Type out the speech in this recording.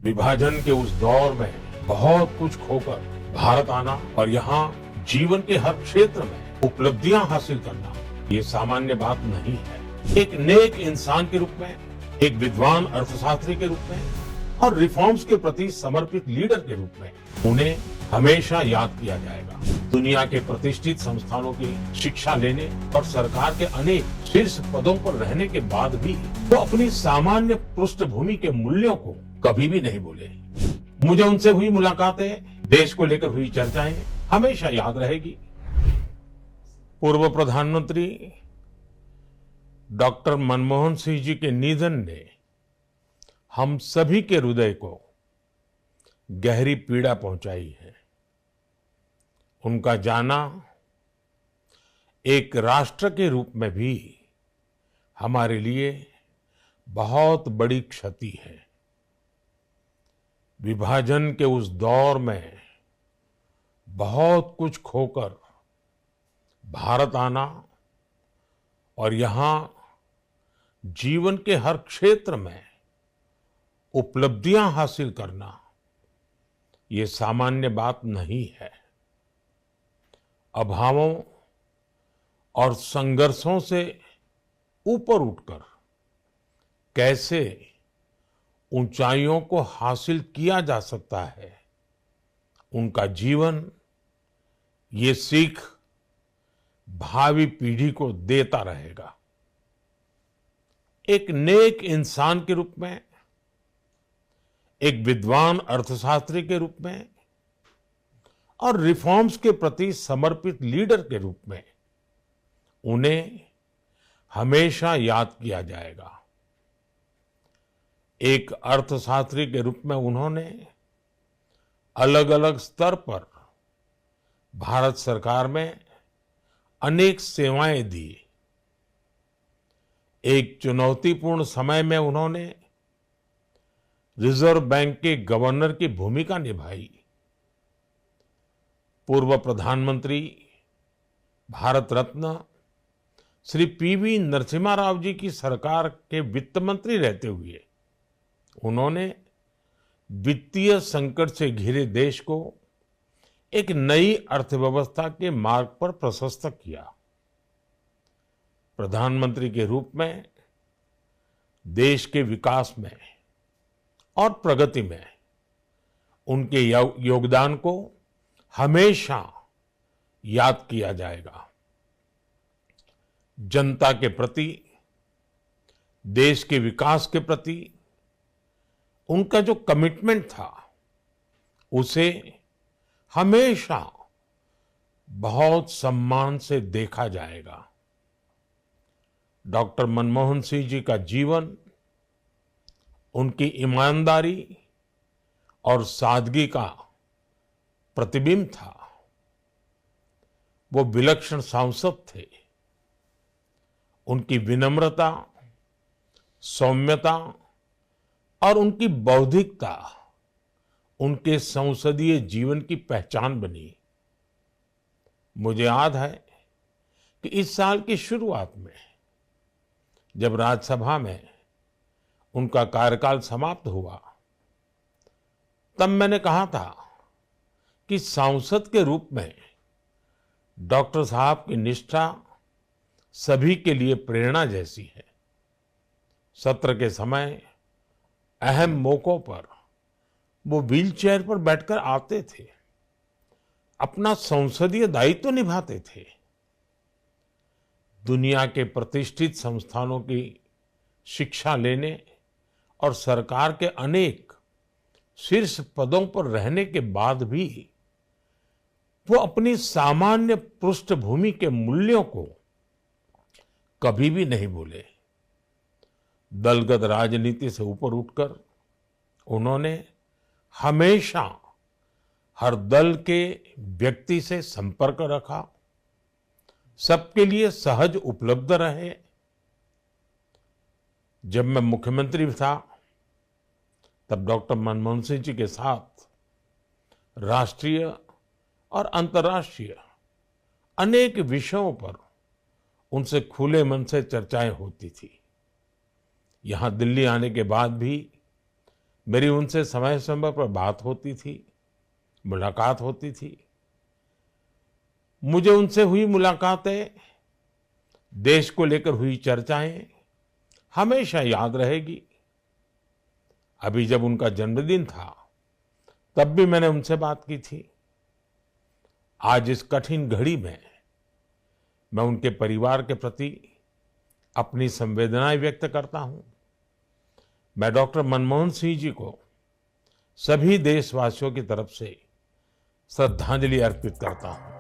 विभाजन के उस दौर में बहुत कुछ खोकर भारत आना और यहाँ जीवन के हर क्षेत्र में उपलब्धियां हासिल करना ये सामान्य बात नहीं है। एक नेक इंसान के रूप में, एक विद्वान अर्थशास्त्री के रूप में और रिफॉर्म्स के प्रति समर्पित लीडर के रूप में उन्हें हमेशा याद किया जाएगा। दुनिया के प्रतिष्ठित संस्थानों की शिक्षा लेने और सरकार के अनेक शीर्ष पदों पर रहने के बाद भी वो अपनी सामान्य पृष्ठभूमि के मूल्यों को कभी भी नहीं भूले। मुझे उनसे हुई मुलाकातें, देश को लेकर हुई चर्चाएं हमेशा याद रहेगी। पूर्व प्रधानमंत्री डॉक्टर मनमोहन सिंह जी के निधन ने हम सभी के हृदय को गहरी पीड़ा पहुंचाई है। उनका जाना एक राष्ट्र के रूप में भी हमारे लिए बहुत बड़ी क्षति है। विभाजन के उस दौर में बहुत कुछ खोकर भारत आना और यहाँ जीवन के हर क्षेत्र में उपलब्धियां हासिल करना ये सामान्य बात नहीं है। अभावों और संघर्षों से ऊपर उठकर कैसे ऊंचाइयों को हासिल किया जा सकता है, उनका जीवन ये सीख भावी पीढ़ी को देता रहेगा। एक नेक इंसान के रूप में, एक विद्वान अर्थशास्त्री के रूप में और रिफॉर्म्स के प्रति समर्पित लीडर के रूप में उन्हें हमेशा याद किया जाएगा। एक अर्थशास्त्री के रूप में उन्होंने अलग अलग स्तर पर भारत सरकार में अनेक सेवाएं दी। एक चुनौतीपूर्ण समय में उन्होंने रिजर्व बैंक के गवर्नर की भूमिका निभाई। पूर्व प्रधानमंत्री भारत रत्न श्री पीवी नरसिम्हा राव जी की सरकार के वित्त मंत्री रहते हुए उन्होंने वित्तीय संकट से घिरे देश को एक नई अर्थव्यवस्था के मार्ग पर प्रशस्त किया। प्रधानमंत्री के रूप में देश के विकास में और प्रगति में उनके योगदान को हमेशा याद किया जाएगा। जनता के प्रति, देश के विकास के प्रति उनका जो कमिटमेंट था उसे हमेशा बहुत सम्मान से देखा जाएगा। डॉक्टर मनमोहन सिंह जी का जीवन उनकी ईमानदारी और सादगी का प्रतिबिंब था। वो विलक्षण सांसद थे। उनकी विनम्रता, सौम्यता और उनकी बौद्धिकता उनके संसदीय जीवन की पहचान बनी। मुझे याद है कि इस साल की शुरुआत में जब राज्यसभा में उनका कार्यकाल समाप्त हुआ, तब मैंने कहा था कि सांसद के रूप में डॉक्टर साहब की निष्ठा सभी के लिए प्रेरणा जैसी है। सत्र के समय अहम मौकों पर वो व्हीलचेयर पर बैठकर आते थे, अपना संसदीय दायित्व निभाते थे। दुनिया के प्रतिष्ठित संस्थानों की शिक्षा लेने और सरकार के अनेक शीर्ष पदों पर रहने के बाद भी वो अपनी सामान्य पृष्ठभूमि के मूल्यों को कभी भी नहीं भूले। दलगत राजनीति से ऊपर उठकर उन्होंने हमेशा हर दल के व्यक्ति से संपर्क रखा, सबके लिए सहज उपलब्ध रहे। जब मैं मुख्यमंत्री था तब डॉक्टर मनमोहन सिंह जी के साथ राष्ट्रीय और अंतर्राष्ट्रीय अनेक विषयों पर उनसे खुले मन से चर्चाएं होती थी। यहाँ दिल्ली आने के बाद भी मेरी उनसे समय समय पर बात होती थी, मुलाकात होती थी। मुझे उनसे हुई मुलाकातें, देश को लेकर हुई चर्चाएं हमेशा याद रहेगी। अभी जब उनका जन्मदिन था, तब भी मैंने उनसे बात की थी। आज इस कठिन घड़ी में मैं उनके परिवार के प्रति अपनी संवेदनाएं व्यक्त करता हूं। मैं डॉक्टर मनमोहन सिंह जी को सभी देशवासियों की तरफ से श्रद्धांजलि अर्पित करता हूं।